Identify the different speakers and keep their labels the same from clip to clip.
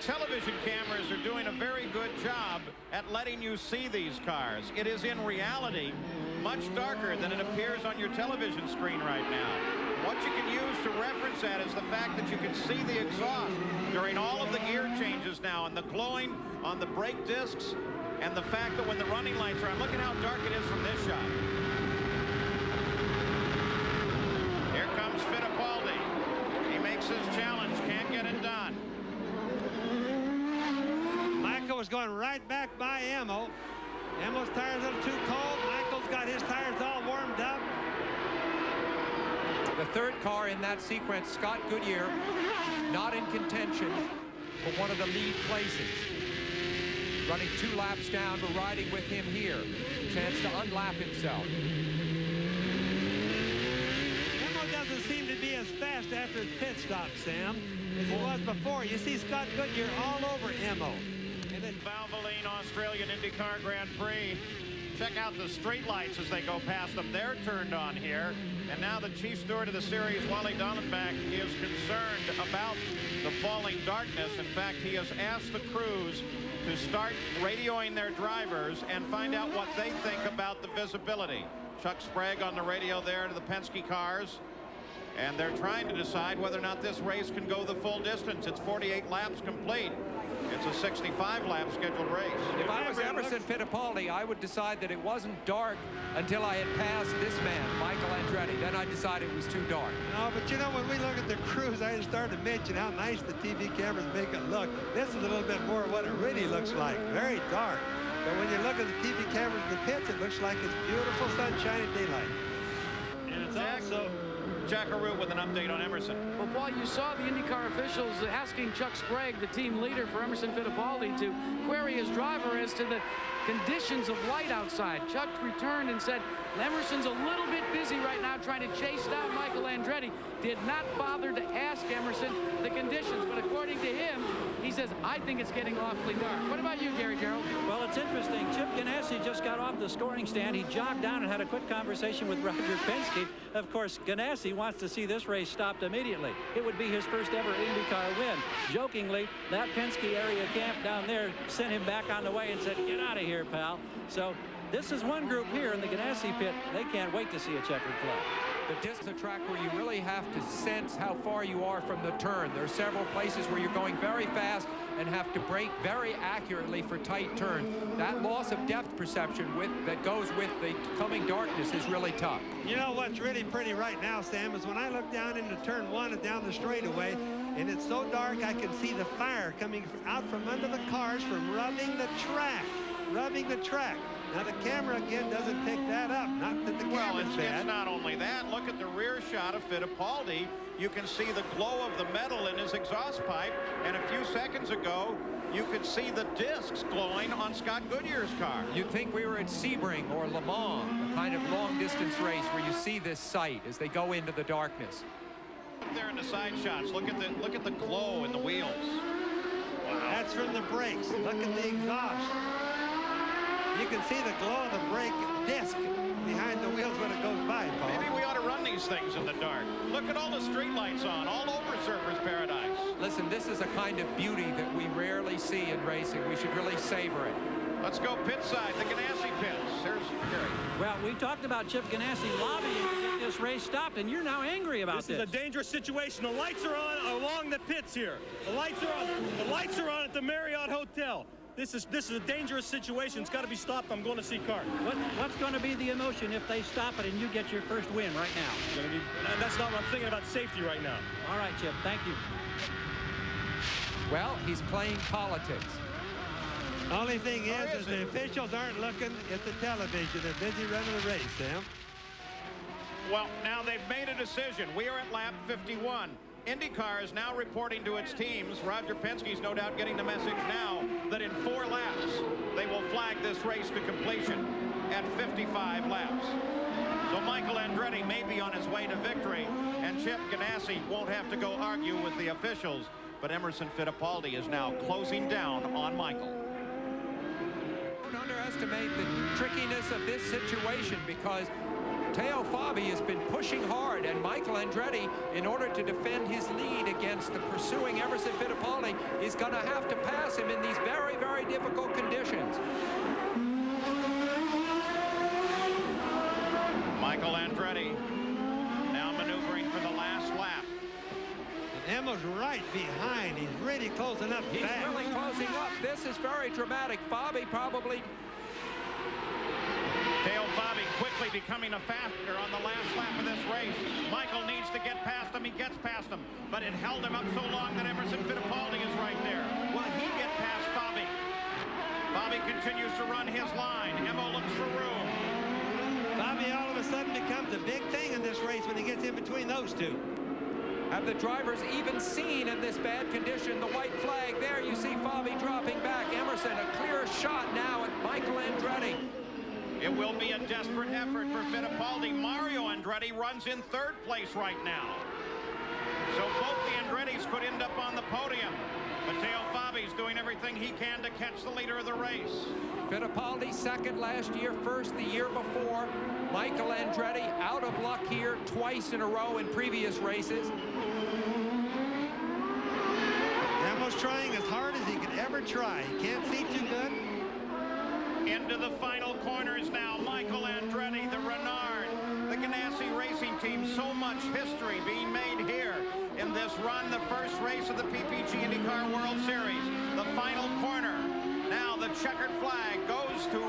Speaker 1: television cameras are doing a very good job at letting you see these cars. It is in reality much darker than it appears on your television screen right now. What you can use to reference that is the fact that you can see the exhaust during all of the gear changes now, and the glowing on the brake discs, and the fact that when the running lights are on, look at how dark it is from this shot. Here comes Fittipaldi. He makes his challenge, can't get it done.
Speaker 2: Michael was going right back by Emmo. Emmo's tires a little too cold. Michael's got his tires all warmed up.
Speaker 3: The third car in that sequence, Scott Goodyear, not in contention for one of the lead places. Running 2 laps down, but riding with him here. Chance to unlap himself.
Speaker 2: Emmo doesn't seem to be as fast after his pit stop, Sam, as he was before. You see Scott Goodyear all over Emmo.
Speaker 1: And then Valvoline Australian IndyCar Grand Prix. Check out the street lights as they go past them. They're turned on here. And now the chief steward of the series, Wally Dallenbach, is concerned about the falling darkness. In fact, he has asked the crews to start radioing their drivers and find out what they think about the visibility. Chuck Sprague on the radio there to the Penske cars. And they're trying to decide whether or not this race can go the full distance. It's 48 laps complete. It's a 65-lap scheduled race.
Speaker 3: If I was Emerson Fittipaldi, I would decide that it wasn't dark until I had passed this man, Michael Andretti. Then I decided it was too dark.
Speaker 2: No, but you know, when we look at the crews, I started to mention how nice the TV cameras make it look. This is a little bit more what it really looks like. Very dark. But when you look at the TV cameras in the pits, it looks like it's beautiful sunshine and daylight.
Speaker 1: And it's also Jack Arute with an update on Emerson.
Speaker 4: Well, Paul, you saw the IndyCar officials asking Chuck Sprague, the team leader for Emerson Fittipaldi, to query his driver as to the conditions of light outside. Chuck returned and said, Emerson's a little bit busy right now trying to chase down Michael Andretti. Did not bother to ask Emerson the conditions, but according to him, he says, I think it's getting awfully dark. What about you, Gary Gerald?
Speaker 5: Well, it's interesting. Chip Ganassi just got off the scoring stand. He jogged down and had a quick conversation with Roger Penske. Of course, Ganassi wants to see this race stopped immediately. It would be his first ever IndyCar win. Jokingly, that Penske area camp down there sent him back on the way and said, get out of here, pal. So this is one group here in the Ganassi pit. They can't wait to see a checkered flag.
Speaker 3: The disc is a track where you really have to sense how far you are from the turn. There are several places where you're going very fast and have to brake very accurately for tight turns. That loss of depth perception that goes with the coming darkness is really tough.
Speaker 2: You know what's really pretty right now, Sam, is when I look down into turn 1 and down the straightaway, and it's so dark I can see the fire coming out from under the cars from rubbing the track. Now the camera again doesn't pick that up. Not that the camera's bad.
Speaker 1: It's not only that. Look at the rear shot of Fittipaldi. You can see the glow of the metal in his exhaust pipe. And a few seconds ago, you could see the discs glowing on Scott Goodyear's car.
Speaker 3: You'd think we were at Sebring or Le Mans, a kind of long-distance race where you see this sight as they go into the darkness.
Speaker 1: Up there in the side shots, look at the glow in the wheels.
Speaker 2: Wow. That's from the brakes. Look at the exhaust. You can see the glow of the brake disc behind the wheels when it goes by, Paul.
Speaker 1: Maybe we ought to run these things in the dark. Look at all the street lights on, all over Surfers Paradise.
Speaker 3: Listen, this is a kind of beauty that we rarely see in racing. We should really savor it.
Speaker 1: Let's go pit side, the Ganassi pits. Here's Gary.
Speaker 5: Well, we talked about Chip Ganassi lobbying to get this race stopped, and you're now angry about this.
Speaker 6: This is a dangerous situation. The lights are on along the pits here. The lights are on. The lights are on at the Marriott Hotel. This is a dangerous situation. It's got to be stopped. I'm going to see CART.
Speaker 5: What's going to be the emotion if they stop it and you get your first win right now?
Speaker 6: That's not what I'm thinking about. Safety right now.
Speaker 5: All right, Chip. Thank you.
Speaker 3: Well, he's playing politics.
Speaker 2: Only thing is the officials aren't looking at the television. They're busy running the race, Sam.
Speaker 1: Well, now they've made a decision. We are at lap 51. IndyCar is now reporting to its teams. Roger Penske's no doubt getting the message now that in 4 laps, they will flag this race to completion at 55 laps. So Michael Andretti may be on his way to victory, and Chip Ganassi won't have to go argue with the officials. But Emerson Fittipaldi is now closing down on Michael.
Speaker 3: Don't underestimate the trickiness of this situation, because Matteo Fabi has been pushing hard, and Michael Andretti, in order to defend his lead against the pursuing Emerson Fittipaldi, is going to have to pass him in these very, very difficult conditions.
Speaker 1: Michael Andretti now maneuvering for the last lap.
Speaker 2: And Emma's right behind. He's really closing up
Speaker 3: He's
Speaker 2: fast.
Speaker 3: really closing up. This is very dramatic. Fabi probably...
Speaker 1: Matteo Fabi quickly becoming a factor on the last lap of this race. Michael needs to get past him. He gets past him, but it held him up so long that Emerson Fittipaldi is right there. Will he get past Fabi? Fabi continues to run his line. Emma looks for room.
Speaker 2: Fabi all of a sudden becomes a big thing in this race when he gets in between those two.
Speaker 3: Have the drivers even seen in this bad condition the white flag? There you see Fabi dropping back. Emerson, a clear shot now at Michael Andretti.
Speaker 1: It will be a desperate effort for Fittipaldi. Mario Andretti runs in third place right now. So both the Andrettis could end up on the podium. Matteo Fabi's doing everything he can to catch the leader of the race.
Speaker 3: Fittipaldi second last year, first the year before. Michael Andretti out of luck here twice in a row in previous races.
Speaker 2: Emma's trying as hard as he could ever try. He can't see too good.
Speaker 1: Into the final corners now. Michael Andretti, the Reynard, the Ganassi racing team. So much history being made here in this run, the first race of the PPG IndyCar World Series. The final corner. Now the checkered flag goes to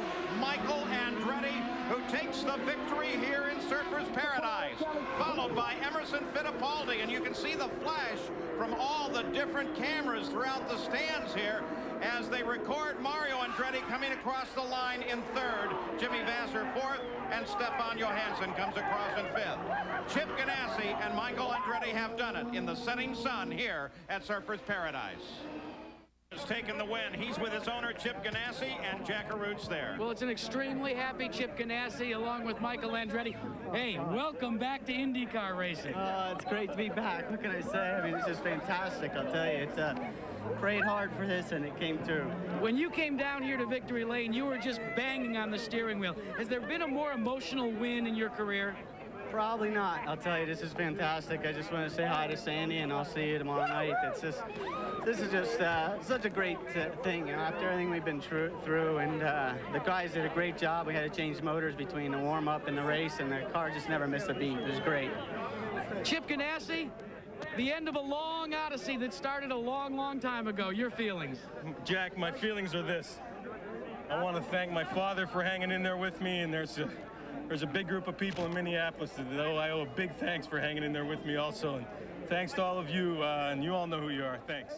Speaker 1: Michael Andretti, who takes the victory here in Surfers Paradise, followed by Emerson Fittipaldi. And you can see the flash from all the different cameras throughout the stands here as they record Mario Andretti coming across the line in third, Jimmy Vasser fourth, and Stefan Johansson comes across in fifth. Chip Ganassi and Michael Andretti have done it in the setting sun here at Surfers Paradise. Has taken the win. He's with his owner, Chip Ganassi, and Jack Arut's there.
Speaker 4: Well, it's an extremely happy Chip Ganassi along with Michael Andretti. Hey, welcome back to IndyCar racing.
Speaker 7: It's great to be back. What can I say? I mean, it's just fantastic. I'll tell you, it's prayed hard for this, and it came through.
Speaker 4: When you came down here to Victory Lane, you were just banging on the steering wheel. Has there been a more emotional win in your career?
Speaker 7: Probably not. I'll tell you, this is fantastic. I just want to say hi to Sandy, and I'll see you tomorrow night. This is just such a great thing, you know, after everything we've been through, and the guys did a great job. We had to change motors between the warm-up and the race, and the car just never missed a beat. It was great.
Speaker 4: Chip Ganassi, the end of a long odyssey that started a long, long time ago. Your feelings?
Speaker 6: Jack, my feelings are this. I want to thank my father for hanging in there with me, and there's a big group of people in Minneapolis that I owe a big thanks for hanging in there with me also. And thanks to all of you, and you all know who you are. Thanks.